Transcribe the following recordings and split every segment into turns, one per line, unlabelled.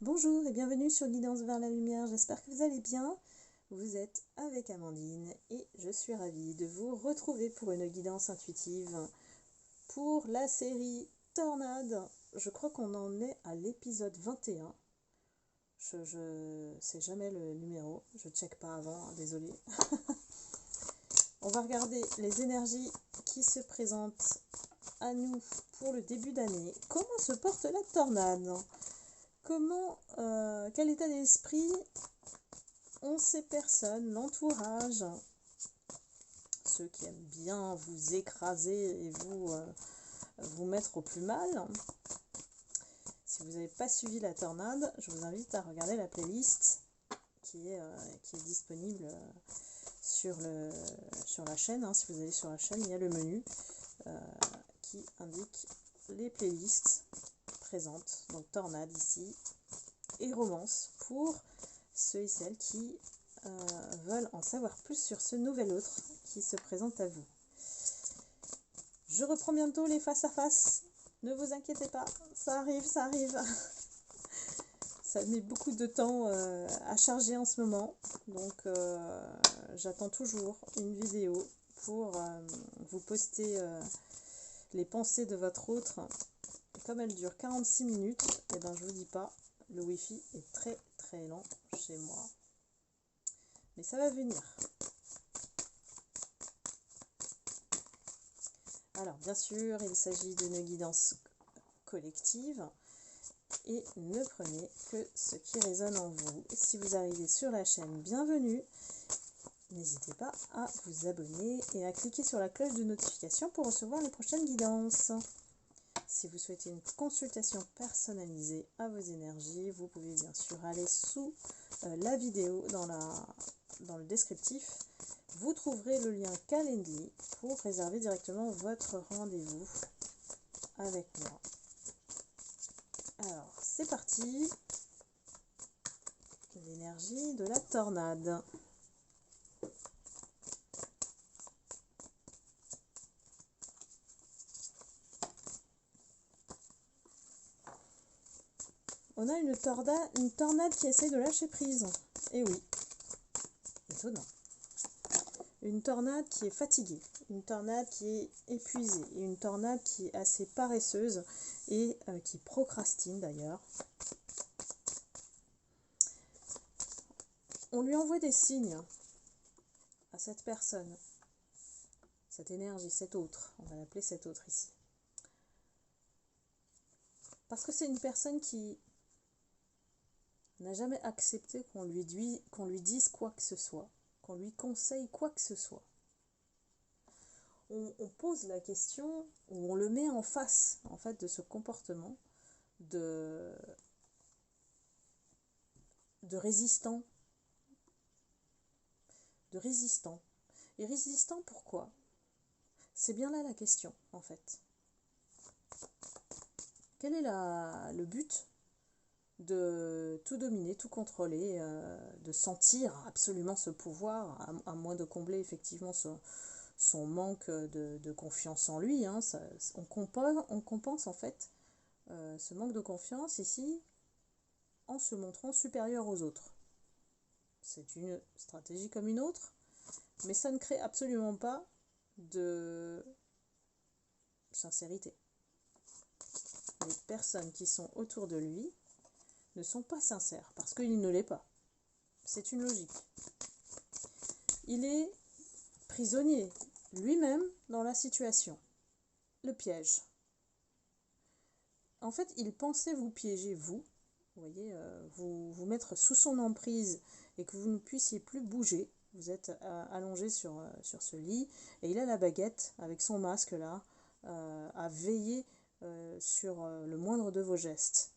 Bonjour et bienvenue sur Guidance vers la lumière, j'espère que vous allez bien. Vous êtes avec Amandine et je suis ravie de vous retrouver pour une guidance intuitive pour la série Tornade. Je crois qu'on en est à l'épisode 21. Je sais jamais le numéro, je check pas avant, désolé. On va regarder les énergies qui se présentent à nous pour le début d'année. Comment se porte la tornade? Quel état d'esprit ont ces personnes, l'entourage, ceux qui aiment bien vous écraser et vous mettre au plus mal? Si vous n'avez pas suivi la tornade, je vous invite à regarder la playlist qui est disponible sur la chaîne. Si vous allez sur la chaîne, il y a le menu qui indique les playlists présentes. Donc tornade ici et romance pour ceux et celles qui veulent en savoir plus sur ce nouvel autre qui se présente à vous. Je reprends bientôt les face à face. Ne vous inquiétez pas, ça arrive, ça arrive. Ça met beaucoup de temps à charger en ce moment. Donc j'attends toujours une vidéo pour vous poster les pensées de votre autre. Et comme elle dure 46 minutes, et ben je vous dis pas, le wifi est très très lent chez moi. Mais ça va venir. Alors bien sûr, il s'agit d'une guidance collective et ne prenez que ce qui résonne en vous. Si vous arrivez sur la chaîne, bienvenue. N'hésitez pas à vous abonner et à cliquer sur la cloche de notification pour recevoir les prochaines guidances. Si vous souhaitez une consultation personnalisée à vos énergies, vous pouvez bien sûr aller sous la vidéo dans le descriptif. Vous trouverez le lien Calendly pour réserver directement votre rendez-vous avec moi. Alors, c'est parti. L'énergie de la tornade. On a une tornade qui essaye de lâcher prise. Et oui, étonnant. Une tornade qui est fatiguée, une tornade qui est épuisée, et une tornade qui est assez paresseuse et qui procrastine d'ailleurs. On lui envoie des signes à cette personne, cette énergie, cet autre, on va l'appeler cet autre ici. Parce que c'est une personne qui n'a jamais accepté qu'on lui dise quoi que ce soit, qu'on lui conseille quoi que ce soit. On pose la question, ou on le met en face en fait de ce comportement de résistant. De résistant. Et résistant pourquoi? C'est bien là la question en fait. Quel est le but de tout dominer, tout contrôler, de sentir absolument ce pouvoir, à moins de combler effectivement son manque de confiance en lui. On compense en fait ce manque de confiance ici en se montrant supérieur aux autres. C'est une stratégie comme une autre, mais ça ne crée absolument pas de sincérité. Les personnes qui sont autour de lui ne sont pas sincères parce qu'il ne l'est pas. C'est une logique. Il est prisonnier lui-même dans la situation. Le piège. En fait, il pensait vous piéger, vous voyez, vous mettre sous son emprise et que vous ne puissiez plus bouger. Vous êtes allongé sur ce lit et il a la baguette avec son masque là, à veiller sur le moindre de vos gestes.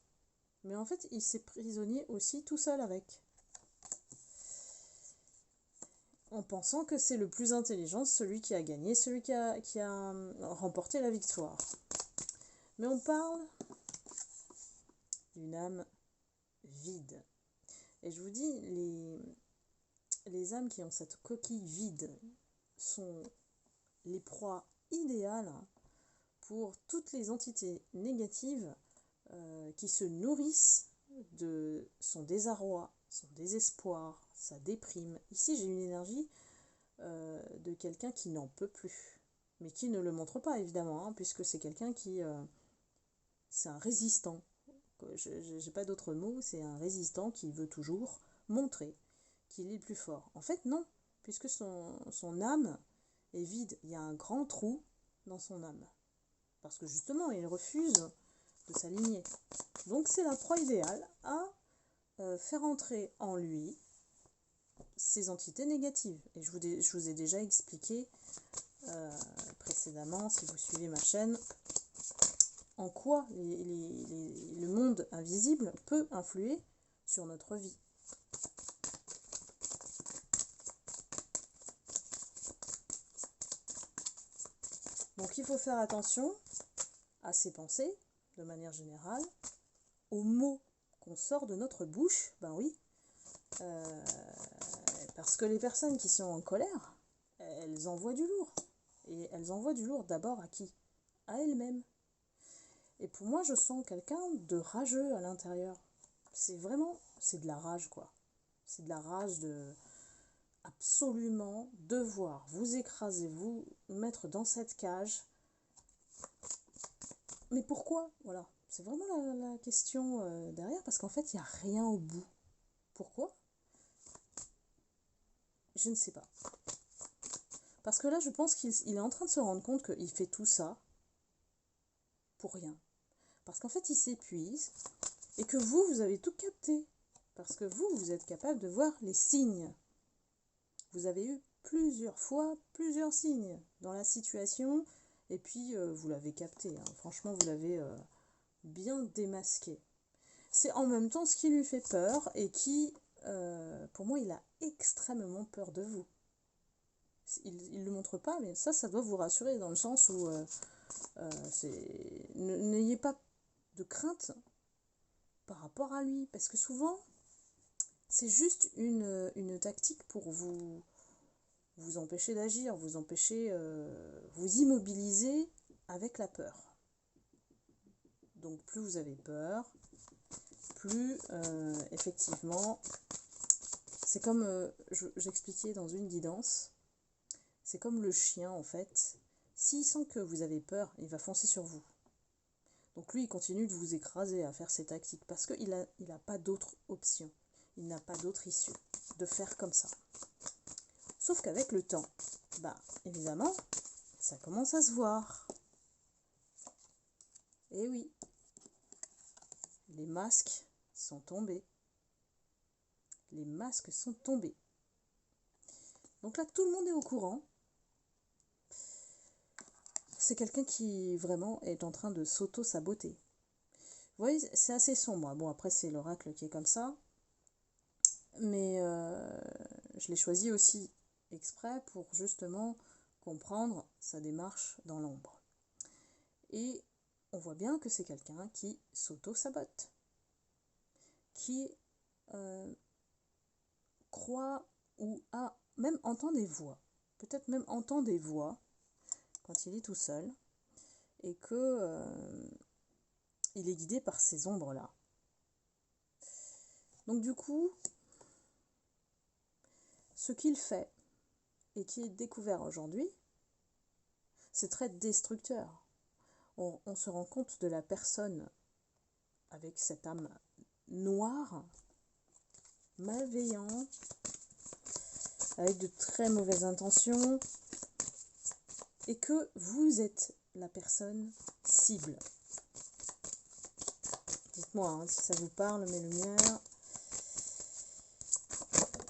Mais en fait, il s'est prisonnier aussi tout seul avec. En pensant que c'est le plus intelligent, celui qui a gagné, celui qui a remporté la victoire. Mais on parle d'une âme vide. Et je vous dis, les âmes qui ont cette coquille vide sont les proies idéales pour toutes les entités négatives qui se nourrissent de son désarroi, son désespoir, sa déprime. Ici, j'ai une énergie de quelqu'un qui n'en peut plus, mais qui ne le montre pas, évidemment, hein, puisque c'est quelqu'un qui... c'est un résistant. Je n'ai pas d'autre mot, c'est un résistant qui veut toujours montrer qu'il est le plus fort. En fait, non, puisque son âme est vide. Il y a un grand trou dans son âme. Parce que justement, il refuse de s'aligner. Donc c'est la proie idéale à faire entrer en lui ces entités négatives. Et je vous ai déjà expliqué précédemment, si vous suivez ma chaîne, en quoi le monde invisible peut influer sur notre vie. Donc il faut faire attention à ses pensées, de manière générale, aux mots qu'on sort de notre bouche, ben oui, parce que les personnes qui sont en colère, elles envoient du lourd. Et elles envoient du lourd d'abord à qui? À elles-mêmes. Et pour moi, je sens quelqu'un de rageux à l'intérieur. C'est de la rage, quoi. C'est de la rage de absolument devoir vous écraser, vous mettre dans cette cage. Mais pourquoi? Voilà. C'est vraiment la question derrière, parce qu'en fait, il n'y a rien au bout. Pourquoi? Je ne sais pas. Parce que là, je pense qu'il est en train de se rendre compte qu'il fait tout ça pour rien. Parce qu'en fait, il s'épuise et que vous avez tout capté. Parce que vous êtes capable de voir les signes. Vous avez eu plusieurs fois plusieurs signes dans la situation et puis vous l'avez capté. Hein. Franchement, vous l'avez bien démasqué. C'est en même temps ce qui lui fait peur et qui, pour moi, il a extrêmement peur de vous. Il ne le montre pas, mais ça doit vous rassurer dans le sens où n'ayez pas de crainte par rapport à lui. Parce que souvent, c'est juste une tactique pour vous empêcher d'agir, vous empêcher, vous immobiliser avec la peur. Donc plus vous avez peur, plus effectivement, c'est comme j'expliquais dans une guidance, c'est comme le chien en fait, s'il sent que vous avez peur, il va foncer sur vous. Donc lui, il continue de vous écraser à faire ses tactiques parce qu'il n'a pas d'autre option, il n'a pas d'autre issue de faire comme ça. Sauf qu'avec le temps, évidemment, ça commence à se voir. Et oui, les masques sont tombés. Les masques sont tombés. Donc là, tout le monde est au courant. C'est quelqu'un qui vraiment est en train de s'auto-saboter. Vous voyez, c'est assez sombre. Bon, après, c'est l'oracle qui est comme ça. Mais je l'ai choisi aussi exprès pour justement comprendre sa démarche dans l'ombre. Et on voit bien que c'est quelqu'un qui s'auto-sabote. Qui croit ou même entend des voix. Peut-être même entend des voix quand il est tout seul. Et que il est guidé par ces ombres-là. Donc du coup, ce qu'il fait et qui est découvert aujourd'hui, c'est très destructeur. On se rend compte de la personne avec cette âme noire, malveillante, avec de très mauvaises intentions, et que vous êtes la personne cible. Dites-moi si ça vous parle, mes lumières.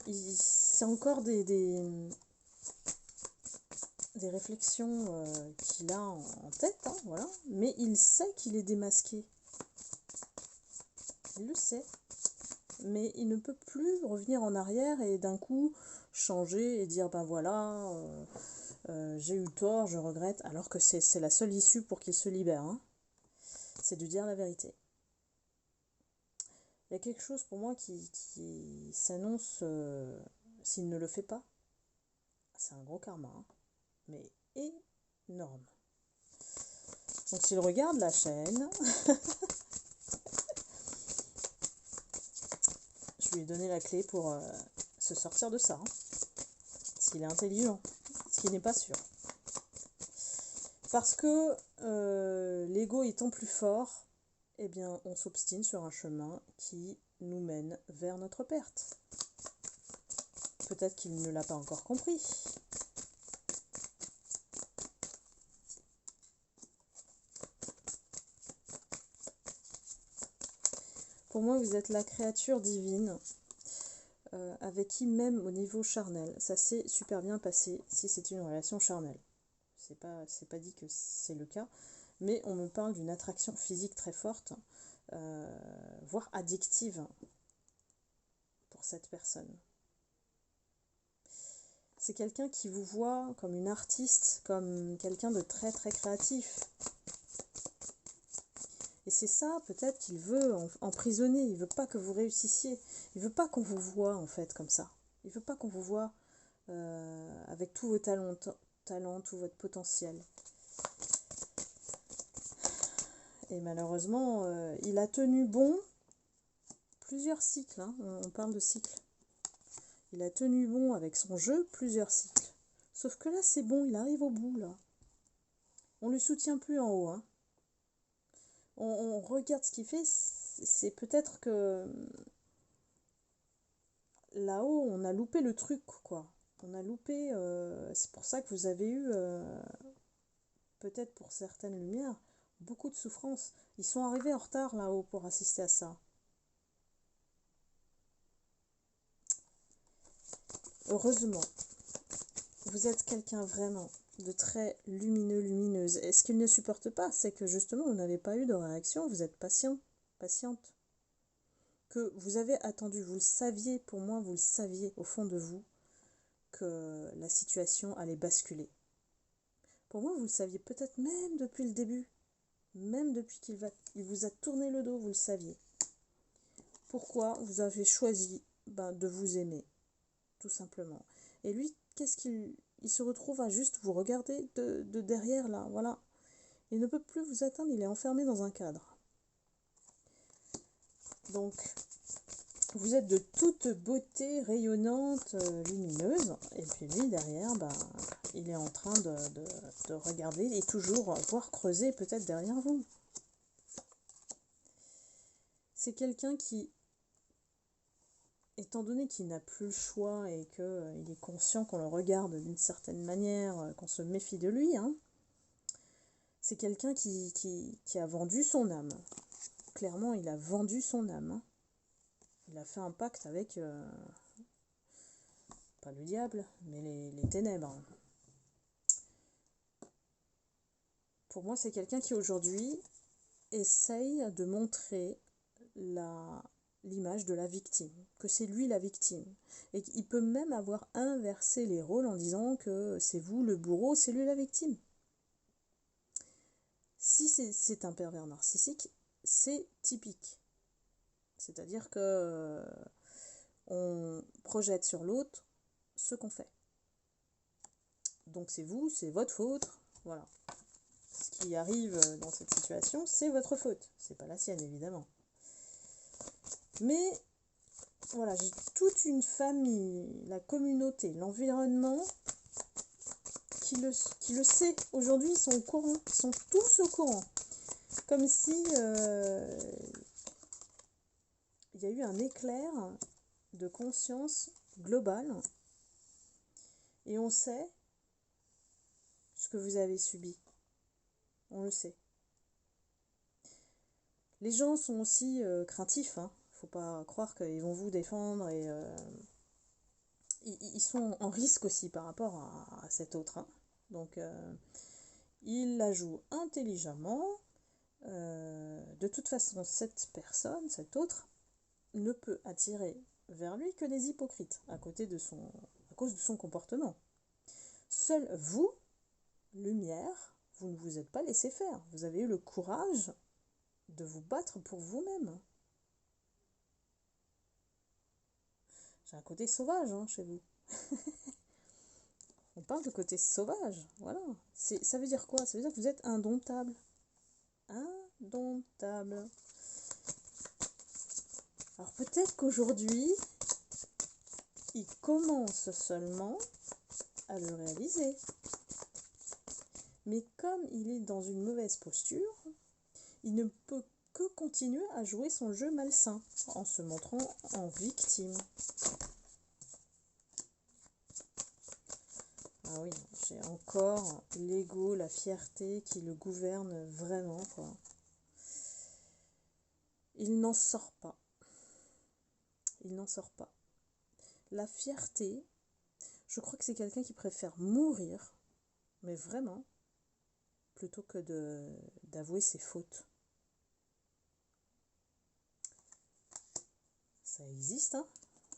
C'est encore des réflexions qu'il a en tête, hein, voilà. Mais il sait qu'il est démasqué. Il le sait. Mais il ne peut plus revenir en arrière et d'un coup changer et dire voilà, j'ai eu tort, je regrette, alors que c'est la seule issue pour qu'il se libère. Hein. C'est de dire la vérité. Il y a quelque chose pour moi qui s'annonce s'il ne le fait pas. C'est un gros karma, hein, mais énorme. Donc s'il regarde la chaîne, je lui ai donné la clé pour se sortir de ça. Hein. S'il est intelligent, ce qui n'est pas sûr. Parce que l'ego étant plus fort, eh bien, on s'obstine sur un chemin qui nous mène vers notre perte. Peut-être qu'il ne l'a pas encore compris. Pour moi, vous êtes la créature divine avec qui, même au niveau charnel, ça s'est super bien passé si c'est une relation charnelle. C'est pas dit que c'est le cas, mais on me parle d'une attraction physique très forte, voire addictive pour cette personne. C'est quelqu'un qui vous voit comme une artiste, comme quelqu'un de très très créatif. Et c'est ça peut-être qu'il veut emprisonner, il veut pas que vous réussissiez, il veut pas qu'on vous voie en fait comme ça. Il veut pas qu'on vous voie avec tous vos talents, tout votre potentiel. Et malheureusement, il a tenu bon plusieurs cycles, hein, on parle de cycles. Il a tenu bon avec son jeu plusieurs cycles. Sauf que là, c'est bon, il arrive au bout, là. On ne le soutient plus en haut, hein. On regarde ce qu'il fait, c'est peut-être que là-haut, on a loupé le truc, quoi. On a loupé, c'est pour ça que vous avez eu, peut-être pour certaines lumières, beaucoup de souffrance. Ils sont arrivés en retard là-haut pour assister à ça. Heureusement, vous êtes quelqu'un vraiment de très lumineux, lumineuse. Et ce qu'il ne supporte pas, c'est que justement, vous n'avez pas eu de réaction, vous êtes patient, patiente. Que vous avez attendu, vous le saviez, pour moi, vous le saviez au fond de vous, que la situation allait basculer. Pour moi, vous le saviez peut-être même depuis le début, même depuis il vous a tourné le dos, vous le saviez. Pourquoi vous avez choisi de vous aimer, tout simplement. Et lui, qu'est-ce qu'il se retrouve à juste vous regarder de derrière là, voilà. Il ne peut plus vous atteindre, il est enfermé dans un cadre. Donc, vous êtes de toute beauté rayonnante, lumineuse, et puis lui, derrière, il est en train de regarder et toujours voir creuser peut-être derrière vous. C'est quelqu'un qui, étant donné qu'il n'a plus le choix et qu'il est conscient qu'on le regarde d'une certaine manière, qu'on se méfie de lui, hein, c'est quelqu'un qui a vendu son âme. Clairement, il a vendu son âme. Hein. Il a fait un pacte avec, pas le diable, mais les ténèbres. Pour moi, c'est quelqu'un qui aujourd'hui essaye de montrer l'image de la victime, que c'est lui la victime. Et qu'il peut même avoir inversé les rôles en disant que c'est vous le bourreau, c'est lui la victime. Si c'est un pervers narcissique, c'est typique. C'est-à-dire que on projette sur l'autre ce qu'on fait. Donc c'est vous, c'est votre faute, voilà. Ce qui arrive dans cette situation, c'est votre faute. C'est pas la sienne, évidemment. Mais voilà, j'ai toute une famille, la communauté, l'environnement qui le sait. Aujourd'hui, ils sont au courant, ils sont tous au courant. Comme si il y a eu un éclair de conscience globale et on sait ce que vous avez subi. On le sait. Les gens sont aussi craintifs, hein. Faut pas croire qu'ils vont vous défendre et ils sont en risque aussi par rapport à cet autre. Hein. Donc ils la jouent intelligemment. De toute façon, cette personne, cet autre, ne peut attirer vers lui que des hypocrites à cause de son comportement. Seul vous, lumière, vous ne vous êtes pas laissé faire. Vous avez eu le courage de vous battre pour vous-même. J'ai un côté sauvage chez vous. On parle de côté sauvage, voilà. Ça veut dire quoi? Ça veut dire que vous êtes indomptable. Indomptable. Alors peut-être qu'aujourd'hui, il commence seulement à le réaliser. Mais comme il est dans une mauvaise posture, il ne peut que continuer à jouer son jeu malsain en se montrant en victime. Ah oui, j'ai encore l'ego, la fierté qui le gouverne vraiment, quoi. Il n'en sort pas. Il n'en sort pas. La fierté, je crois que c'est quelqu'un qui préfère mourir, mais vraiment, plutôt que d'avouer ses fautes. Ça existe, hein.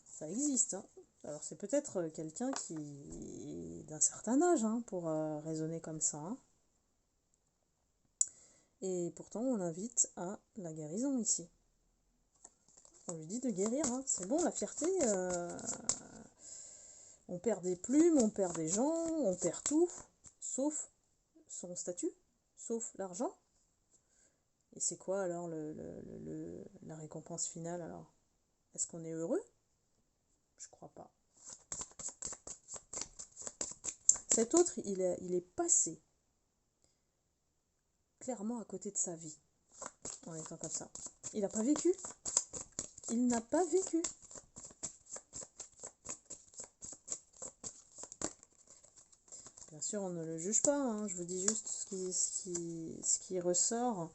Ça existe, hein. Alors c'est peut-être quelqu'un qui est d'un certain âge, hein, pour raisonner comme ça, hein. Et pourtant on l'invite à la guérison ici. On lui dit de guérir, hein. C'est bon, la fierté, on perd des plumes, on perd des gens, on perd tout, sauf son statut, sauf l'argent. Et c'est quoi alors la récompense finale alors? Est-ce qu'on est heureux? Je crois pas. Cet autre, il est passé clairement à côté de sa vie en étant comme ça. Il n'a pas vécu. Il n'a pas vécu. Bien sûr, on ne le juge pas, hein. Je vous dis juste ce qui ressort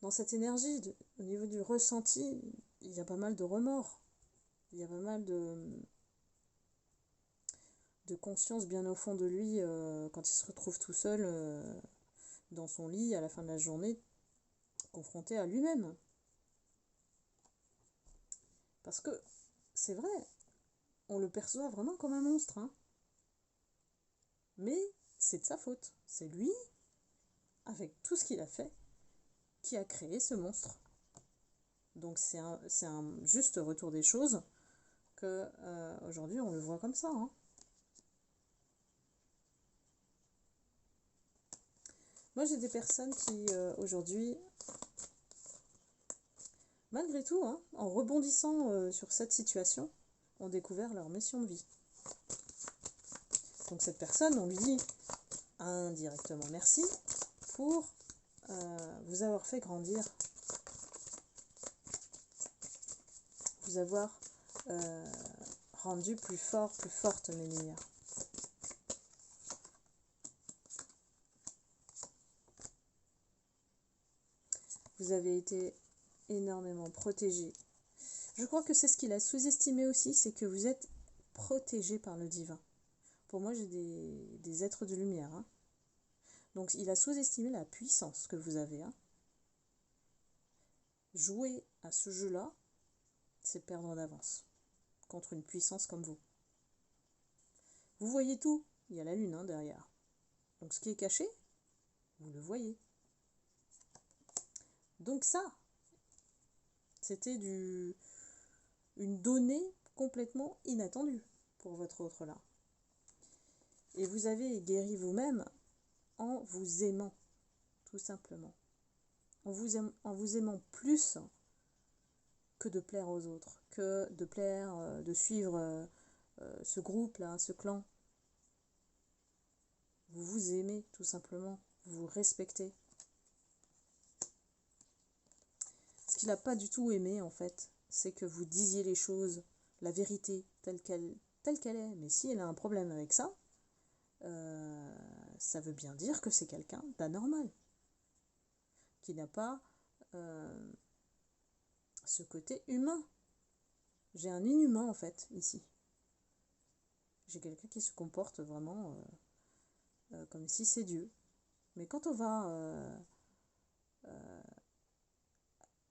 dans cette énergie. Au niveau du ressenti, il y a pas mal de remords. Il y a pas mal de conscience bien au fond de lui quand il se retrouve tout seul dans son lit à la fin de la journée, confronté à lui-même. Parce que c'est vrai, on le perçoit vraiment comme un monstre, hein. Mais c'est de sa faute. C'est lui, avec tout ce qu'il a fait, qui a créé ce monstre. Donc c'est un juste retour des choses que aujourd'hui on le voit comme ça, hein. Moi j'ai des personnes qui aujourd'hui, malgré tout, hein, en rebondissant sur cette situation, ont découvert leur mission de vie. Donc cette personne, on lui dit indirectement merci pour vous avoir fait grandir, vous avoir rendu plus fort, plus forte mes lumières. Vous avez été énormément protégé. Je crois que c'est ce qu'il a sous-estimé aussi, c'est que vous êtes protégé par le divin. Pour moi, j'ai des êtres de lumière, hein. Donc il a sous-estimé la puissance que vous avez, hein. Jouer à ce jeu-là, c'est perdre d'avance contre une puissance comme vous. Vous voyez tout, il y a la lune, hein, derrière. Donc ce qui est caché, vous le voyez. Donc ça, c'était une donnée complètement inattendue pour votre autre là. Et vous avez guéri vous-même en vous aimant, tout simplement. En vous aimant plus que de plaire aux autres, que de plaire, de suivre ce groupe-là, ce clan. Vous vous aimez, tout simplement. Vous vous respectez. Ce qu'il n'a pas du tout aimé, en fait, c'est que vous disiez les choses, la vérité, telle qu'elle est. Mais si elle a un problème avec ça, ça veut bien dire que c'est quelqu'un d'anormal, qui n'a pas ce côté humain. J'ai un inhumain, en fait, ici. J'ai quelqu'un qui se comporte vraiment comme si c'est Dieu. Mais quand on va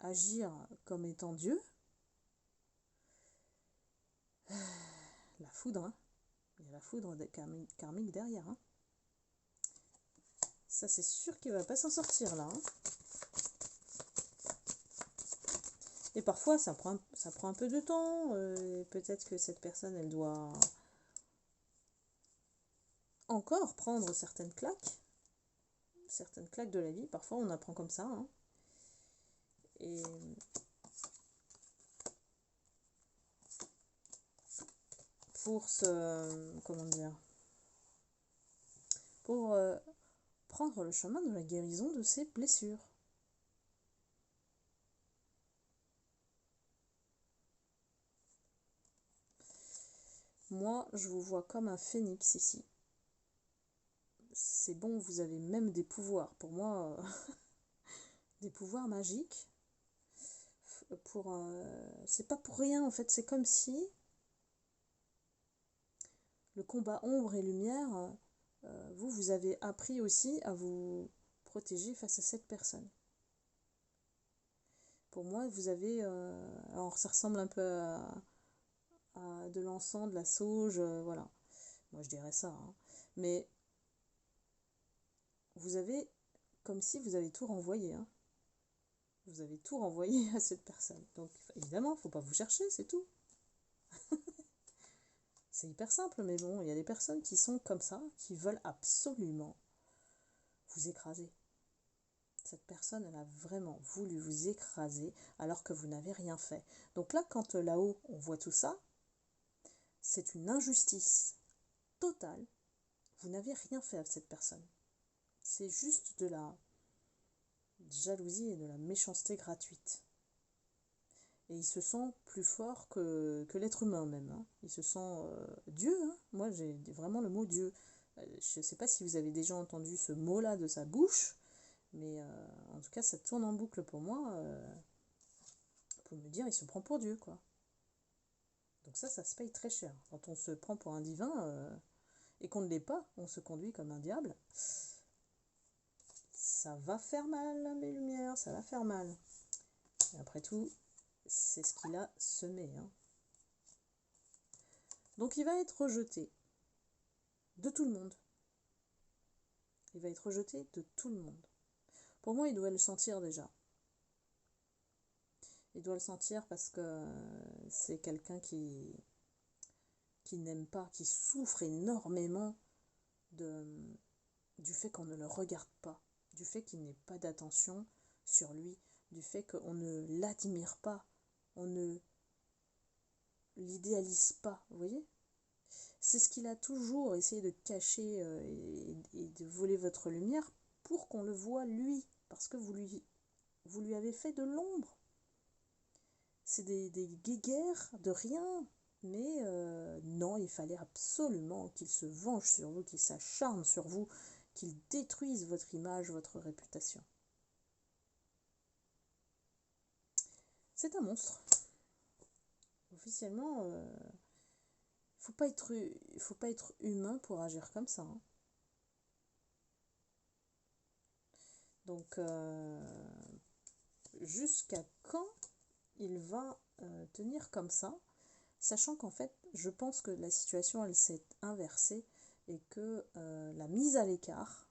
agir comme étant Dieu, la foudre, hein. Il y a la foudre karmique derrière, hein. Ça, c'est sûr qu'il ne va pas s'en sortir, là, hein. Et parfois, ça prend un peu de temps. Peut-être que cette personne, elle doit encore prendre certaines claques de la vie. Parfois, on apprend comme ça, hein. Et pour comment dire, pour prendre le chemin de la guérison de ses blessures. Moi, je vous vois comme un phénix ici. C'est bon, vous avez même des pouvoirs. Pour moi, des pouvoirs magiques. C'est pas pour rien, en fait. C'est comme si le combat ombre et lumière, vous avez appris aussi à vous protéger face à cette personne. Pour moi, vous avez... alors, ça ressemble un peu à de l'encens, de la sauge, voilà. Moi, je dirais ça. Hein. Mais vous avez... Comme si vous avez tout renvoyé. Hein. Vous avez tout renvoyé à cette personne. Donc, évidemment, il ne faut pas vous chercher, c'est tout. C'est hyper simple, mais bon, il y a des personnes qui sont comme ça, qui veulent absolument vous écraser. Cette personne, elle a vraiment voulu vous écraser alors que vous n'avez rien fait. Donc là, quand là-haut, on voit tout ça, c'est une injustice totale. Vous n'avez rien fait à cette personne. C'est juste de la jalousie et de la méchanceté gratuite. Et il se sent plus fort que l'être humain même. Hein. Il se sent Dieu. Hein. Moi, j'ai vraiment le mot Dieu. Je ne sais pas si vous avez déjà entendu ce mot-là de sa bouche, mais en tout cas, ça tourne en boucle pour moi. On peut me dire, il se prend pour Dieu, quoi. Donc ça se paye très cher. Quand on se prend pour un divin et qu'on ne l'est pas, on se conduit comme un diable. Ça va faire mal, mes lumières, ça va faire mal. Et après tout, c'est ce qu'il a semé. Hein. Donc il va être rejeté de tout le monde. Il va être rejeté de tout le monde. Pour moi, il doit le sentir déjà. Il doit le sentir parce que c'est quelqu'un qui n'aime pas, qui souffre énormément du fait qu'on ne le regarde pas, du fait qu'il n'ait pas d'attention sur lui, du fait qu'on ne l'admire pas, on ne l'idéalise pas, vous voyez ? C'est ce qu'il a toujours essayé de cacher et de voler votre lumière pour qu'on le voie lui, parce que vous lui avez fait de l'ombre. C'est des guéguerres de rien, mais non, il fallait absolument qu'il se venge sur vous, qu'il s'acharne sur vous, qu'il détruise votre image, votre réputation. C'est un monstre. Officiellement, faut pas être humain pour agir comme ça. Hein. Donc, jusqu'à quand il va tenir comme ça, sachant qu'en fait, je pense que la situation, elle s'est inversée et que la mise à l'écart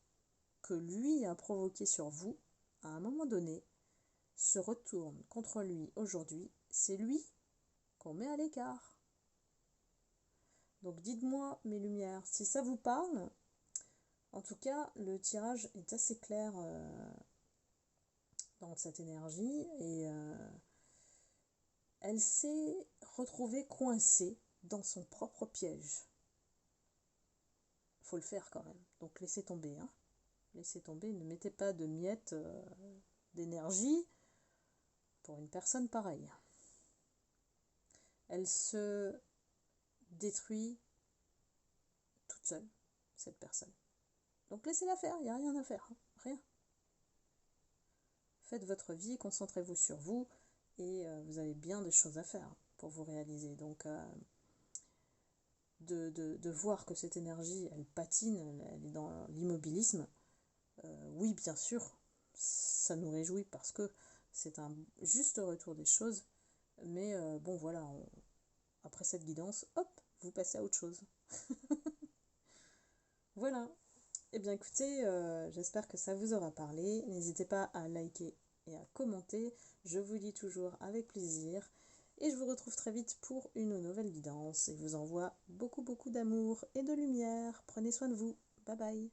que lui a provoquée sur vous, à un moment donné, se retourne contre lui aujourd'hui. C'est lui qu'on met à l'écart. Donc dites-moi, mes lumières, si ça vous parle. En tout cas, le tirage est assez clair dans cette énergie et elle s'est retrouvée coincée dans son propre piège. Faut le faire quand même. Donc laissez tomber. Hein. Laissez tomber, ne mettez pas de miettes d'énergie pour une personne pareille. Elle se détruit toute seule, cette personne. Donc laissez-la faire, il n'y a rien à faire. Hein. Rien. Faites votre vie, concentrez-vous sur vous et vous avez bien des choses à faire pour vous réaliser. Donc de voir que cette énergie, elle patine, elle est dans l'immobilisme, oui, bien sûr, ça nous réjouit parce que c'est un juste retour des choses. Mais bon, voilà, après cette guidance, hop, vous passez à autre chose. Voilà. Eh bien écoutez, j'espère que ça vous aura parlé. N'hésitez pas à liker et à commenter. Je vous lis toujours avec plaisir. Et je vous retrouve très vite pour une nouvelle guidance. Et je vous envoie beaucoup d'amour et de lumière. Prenez soin de vous. Bye bye.